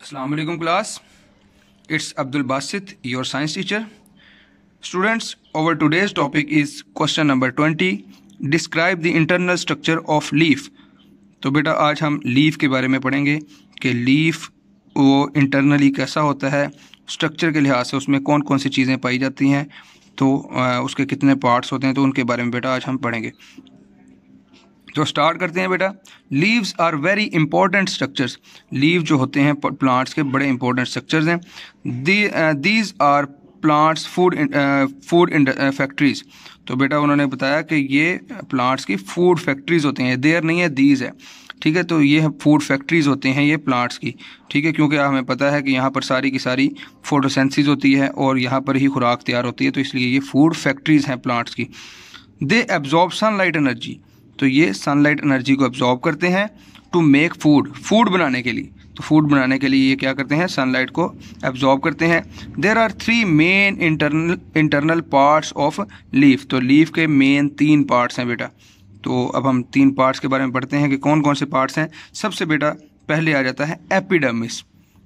Assalamu alaikum class. It's Abdul Basit, your science teacher. Students, our today's topic is question number 20. Describe the internal structure of leaf. तो बेटा आज हम leaf के बारे में पढ़ेंगे कि लीफ वो इंटरनली कैसा होता है, स्ट्रक्चर के लिहाज से उसमें कौन कौन सी चीज़ें पाई जाती हैं, तो उसके कितने पार्ट्स होते हैं, तो उनके बारे में बेटा आज हम पढ़ेंगे। तो स्टार्ट करते हैं बेटा। Leaves are very important structures. Leave जो होते हैं प्लांट्स के बड़े इंपॉर्टेंट स्ट्रक्चर्स हैं। These are plants food factories. तो बेटा उन्होंने बताया कि ये प्लांट्स की फूड फैक्ट्रीज होती हैं, देयर नहीं है दीज है, ठीक है। तो ये फूड फैक्ट्रीज होते हैं ये प्लांट्स की, ठीक है, क्योंकि हमें पता है कि यहाँ पर सारी की सारी फोटोसेंसिस होती है और यहाँ पर ही खुराक तैयार होती है, तो इसलिए ये फूड फैक्ट्रीज हैं प्लांट्स की। They absorb sunlight energy. तो ये सनलाइट एनर्जी को एब्जॉर्ब करते हैं टू मेक फूड बनाने के लिए। तो फूड बनाने के लिए ये क्या करते हैं, सनलाइट को एब्जॉर्ब करते हैं। There are 3 main internal parts of leaf. तो लीफ के मेन 3 पार्ट्स हैं बेटा। तो अब हम 3 पार्ट्स के बारे में पढ़ते हैं कि कौन कौन से पार्ट्स हैं। सबसे बेटा पहले आ जाता है एपिडर्मिस।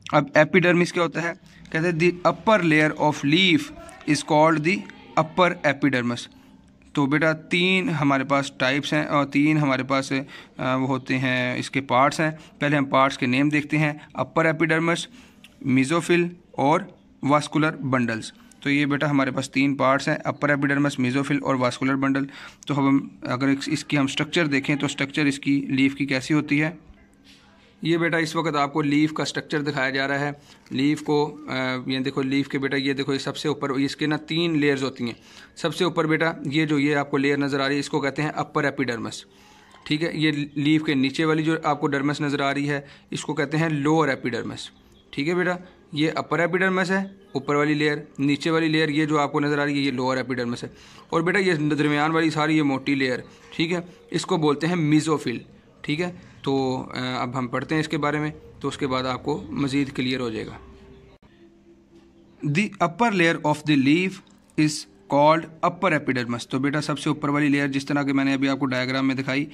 अब एपिडर्मिस क्या होता है, कहते हैं the upper layer of leaf is called the upper epidermis. तो बेटा 3 हमारे पास टाइप्स हैं और 3 हमारे पास वो होते हैं, इसके पार्ट्स हैं। पहले हम पार्ट्स के नेम देखते हैं, अपर एपिडर्मिस, मेसोफिल और वास्कुलर बंडल्स। तो ये बेटा हमारे पास 3 पार्ट्स हैं, अपर एपिडर्मिस, मेसोफिल और वास्कुलर बंडल। तो हम अगर इसकी हम स्ट्रक्चर देखें तो स्ट्रक्चर इसकी लीफ की कैसी होती है। ये बेटा इस वक्त आपको लीफ का स्ट्रक्चर दिखाया जा रहा है। लीफ को ये देखो, लीफ के बेटा ये देखो, ये सबसे ऊपर इसके ना 3 लेयर्स होती हैं। सबसे ऊपर बेटा ये आपको लेयर नज़र आ रही है, इसको कहते हैं अपर एपिडर्मिस, ठीक है। ये लीफ के नीचे वाली जो आपको डर्मिस नज़र आ रही है, इसको कहते हैं लोअर एपिडर्मिस, ठीक है बेटा। ये अपर एपिडर्मिस है ऊपर वाली लेयर, नीचे वाली लेयर ये जो आपको नज़र आ रही है ये लोअर एपिडर्मिस है, और बेटा ये दरमियान वाली सारी ये मोटी लेयर, ठीक है, इसको बोलते हैं मेसोफिल, ठीक है। तो अब हम पढ़ते हैं इसके बारे में, तो उसके बाद आपको मज़ीद क्लियर हो जाएगा। The upper layer of the leaf is called upper epidermis. तो बेटा सबसे ऊपर वाली लेयर, जिस तरह के मैंने अभी आपको डायग्राम में दिखाई,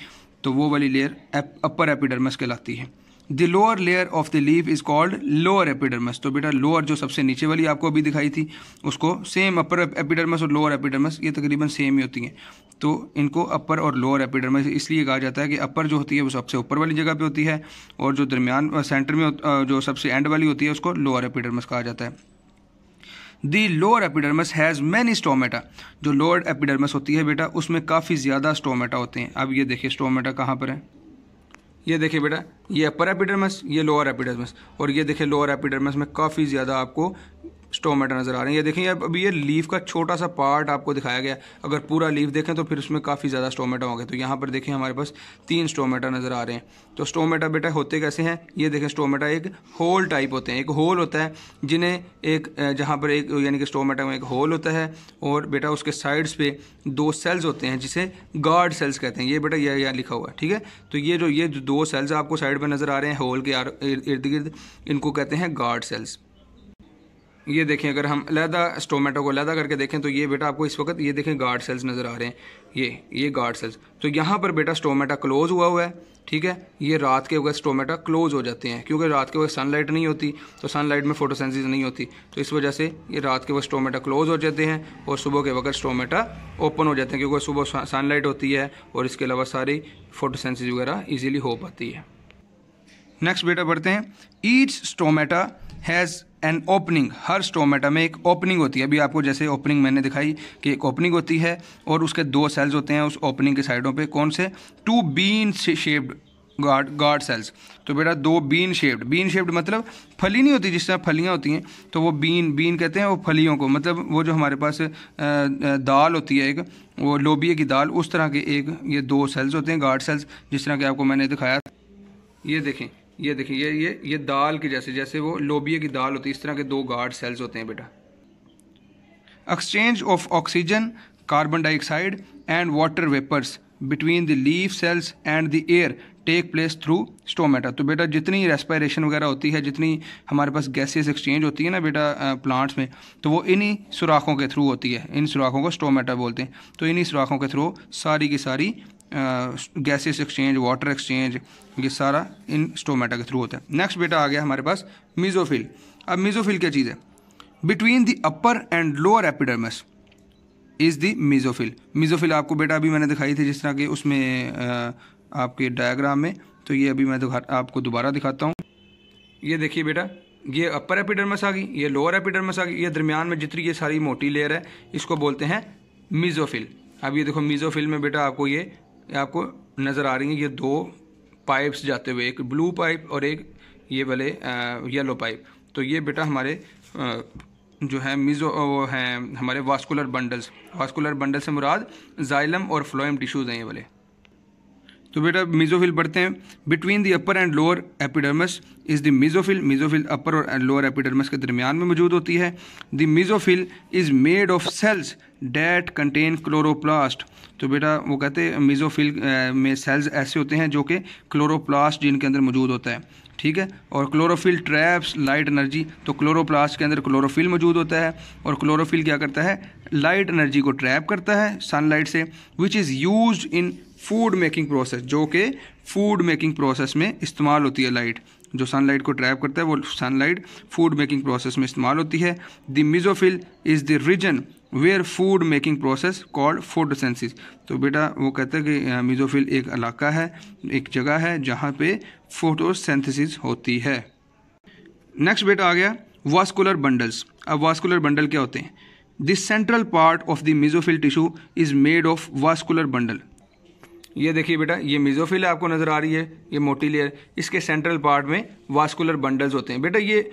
तो वो वाली लेयर अपर एपिडर्मिस कहलाती है। The lower layer of the leaf is called lower epidermis. तो बेटा लोअर जो सबसे नीचे वाली आपको अभी दिखाई थी, उसको सेम अपर एपिडर्मिस और लोअर एपिडर्मिस ये तकरीबन सेम ही होती हैं, तो इनको अपर और लोअर एपिडर्मिस इसलिए कहा जाता है कि अपर जो होती है वो सबसे ऊपर वाली जगह पे होती है, और जो दरमियान सेंटर में जो सबसे एंड वाली होती है उसको लोअर एपिडर्मिस कहा जाता है। The lower epidermis has many stomata. जो लोअर एपिडर्मिस होती है बेटा उसमें काफ़ी ज़्यादा स्टोमेटा होते हैं। अब ये देखिए स्टोमेटा कहाँ पर है, ये देखिए बेटा, ये अपर एपिडर्मिस, ये लोअर एपिडर्मिस, और ये देखिए लोअर एपिडर्मिस में काफ़ी ज़्यादा आपको स्टोमेटा नज़र आ रहे हैं। ये देखिए अभी ये लीफ का छोटा सा पार्ट आपको दिखाया गया, अगर पूरा लीफ देखें तो फिर उसमें काफ़ी ज़्यादा स्टोमेटा होंगे। तो यहाँ पर देखें हमारे पास 3 स्टोमेटा नज़र आ रहे हैं। तो स्टोमेटा बेटा होते कैसे हैं, ये देखें स्टोमेटा एक होल टाइप होते हैं। एक होल होता है जिन्हें एक जहाँ पर एक यानी कि स्टोमेटा में एक होल होता है, और बेटा उसके साइड्स पे 2 सेल्स होते हैं जिसे गार्ड सेल्स कहते हैं। ये बेटा ये यहाँ लिखा हुआ है, ठीक है। तो ये जो 2 सेल्स आपको साइड पर नज़र आ रहे हैं होल के इर्द गिर्द, इनको कहते हैं गार्ड सेल्स। ये देखें अगर हम अलहदा स्टोमेटो को अलहदा करके देखें तो ये बेटा आपको इस वक्त ये देखें गार्ड सेल्स नज़र आ रहे हैं, ये गार्ड सेल्स। तो यहाँ पर बेटा स्टोमेटा क्लोज हुआ है, ठीक है। ये रात के वक्त स्टोमेटा क्लोज हो जाते हैं, क्योंकि रात के वक्त सनलाइट नहीं होती, तो सनलाइट में फोटोसेंसिस नहीं होती, तो इस वजह से ये रात के वक्त स्टोमेटा क्लोज हो जाते हैं, और सुबह के वक्त स्टोमेटा ओपन हो जाते हैं, क्योंकि सुबह सनलाइट होती है और इसके अलावा सारी फोटोसेंसिस वगैरह ईजीली हो पाती है। नेक्स्ट बेटा पढ़ते हैं। Each stomata has an opening. Her stomata में एक ओपनिंग होती है। अभी आपको जैसे ओपनिंग मैंने दिखाई कि एक ओपनिंग होती है और उसके 2 सेल्स होते हैं उस ओपनिंग के साइडों पे, कौन से, 2 बीन शेप्ड गार्ड सेल्स। तो बेटा 2 बीन शेप्ड मतलब फली नहीं होती, जिस तरह फलियाँ होती हैं, तो वो बीन कहते हैं वो फलियों को, मतलब वो जो हमारे पास दाल होती है एक, वो लोबिया की दाल, उस तरह के एक ये 2 सेल्स होते हैं गार्ड सेल्स, जिस तरह के आपको मैंने दिखाया। ये देखें ये दाल की जैसे वो लोबिया की दाल होती है, इस तरह के 2 गार्ड सेल्स होते हैं बेटा। Exchange of oxygen, carbon dioxide and water vapours between the leaf cells and the air take place through stomata. तो बेटा जितनी रेस्पिरेशन वगैरह होती है, जितनी हमारे पास गैसेस एक्सचेंज होती है ना बेटा प्लांट्स में, तो वो इन्हीं सुराखों के थ्रू होती है। इन सुराखों को स्टोमेटा बोलते हैं। तो इन्हीं सुराखों के थ्रू सारी की सारी गैसेस एक्सचेंज, वाटर एक्सचेंज, ये सारा इन स्टोमेटा के थ्रू होता है। नेक्स्ट बेटा आ गया हमारे पास मीजोफिल। अब मीजोफिल क्या चीज़ है? Between the upper and lower epidermis is the mesophyll. Mesophyll आपको बेटा अभी मैंने दिखाई थी जिस तरह के उसमें आपके डायग्राम में, तो ये अभी मैं आपको दोबारा दिखाता हूँ। ये देखिए बेटा, ये अपर एपिडर्मिस आ गई, ये लोअर एपिडर्मिस आ गई, ये दरमियान में जितनी ये सारी मोटी लेयर है इसको बोलते हैं मीजोफिल। अब ये देखो मीजोफिल में बेटा आपको ये आपको नज़र आ रही है ये दो पाइप्स जाते हुए, एक ब्लू पाइप और एक ये वाले येलो पाइप। तो ये बेटा हमारे जो है वो हैं हमारे वास्कुलर बंडल्स। वास्कुलर बंडल से मुराद जाइलम और फ्लोएम टिश्यूज हैं ये वाले। तो बेटा मीजोफिल पढ़ते हैं। Between the upper and lower epidermis is the mesophyll. Mesophyll upper और लोअर एपिडर्मिस के दरमियान में मौजूद होती है। The mesophyll is made of cells that contain chloroplast. तो बेटा वो कहते हैं मीजोफिल में सेल्स ऐसे होते हैं जो कि क्लोरोप्लास्ट जिनके अंदर मौजूद होता है, ठीक है। और क्लोरोफिल ट्रैप्स लाइट एनर्जी। तो क्लोरोप्लास्ट के अंदर क्लोरोफिल मौजूद होता है और क्लोरोफिल क्या करता है? लाइट एनर्जी को ट्रैप करता है सनलाइट से, which is used in food making process, जो कि फूड मेकिंग प्रोसेस में इस्तेमाल होती है। लाइट जो सनलाइट को ट्रैप करता है वो सनलाइट फूड मेकिंग प्रोसेस में इस्तेमाल होती है। The mesophyll is the region where food making process called photosynthesis. तो बेटा वो कहते हैं कि मीजोफिल एक इलाका है, एक जगह है जहाँ पे फोटोसिंथेसिस होती है। नेक्स्ट बेटा आ गया वास्कुलर बंडल्स। अब वास्कुलर बंडल क्या होते हैं? The central part of the mesophyll tissue is made of vascular bundle. ये देखिए बेटा, ये मीजोफिल आपको नज़र आ रही है, ये मोटी लेयर, इसके सेंट्रल पार्ट में वास्कुलर बंडल्स होते हैं। बेटा ये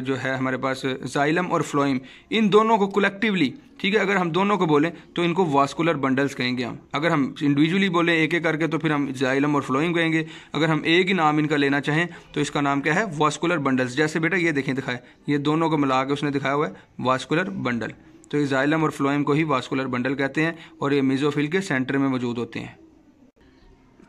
जो है हमारे पास जाइलम और फ्लोएम, इन दोनों को कलेक्टिवली, ठीक है, अगर हम दोनों को बोलें तो इनको वास्कुलर बंडल्स कहेंगे हम। अगर हम इंडिविजुअली बोलें एक एक करके तो फिर हम जाइलम और फ्लोएम कहेंगे। अगर हम एक ही नाम इनका लेना चाहें तो इसका नाम क्या है? Vascular bundles. जैसे बेटा ये देखें दिखाए, ये दोनों को मिला के उसने दिखाया हुआ है वास्कुलर बंडल। तो ये जाइलम और फ्लोएम को ही वास्कुलर बंडल कहते हैं और ये मीजोफिल के सेंटर में मौजूद होते हैं।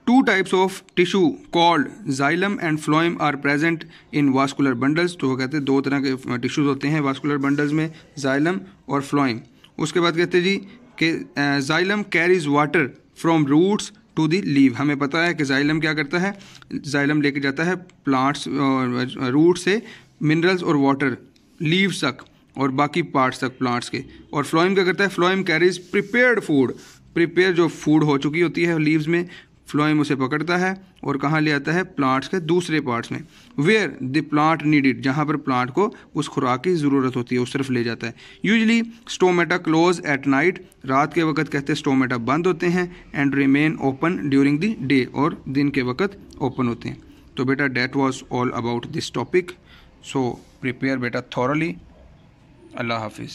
Two types of tissue called xylem and phloem are present in vascular bundles. तो वो कहते हैं दो तरह के टिश्यूज होते हैं वास्कुलर बंडल्स में, जाइलम और फ्लोएम। उसके बाद कहते हैं जी कि xylem carries water from roots to the leave. हमें पता है कि जाइलम क्या करता है? जाइलम लेके जाता है प्लांट्स और रूट से मिनरल्स और वाटर लीव्स तक और बाकी पार्ट्स तक प्लांट्स के। और फ्लोएम क्या करता है? Phloem carries prepared food. Prepare जो फूड हो चुकी होती है लीव्स में, फ्लोएम उसे पकड़ता है और कहाँ ले आता है? प्लांट्स के दूसरे पार्ट्स में। वेयर द प्लांट नीडेड, जहाँ पर प्लांट को उस खुराक की ज़रूरत होती है उस तरफ ले जाता है। Usually stomata close at night. रात के वक्त कहते हैं स्टोमेटा बंद होते हैं। And remain open during the day, और दिन के वक्त ओपन होते हैं। तो बेटा that was all about this topic. So prepare बेटा थॉरली। अल्लाह हाफिज़।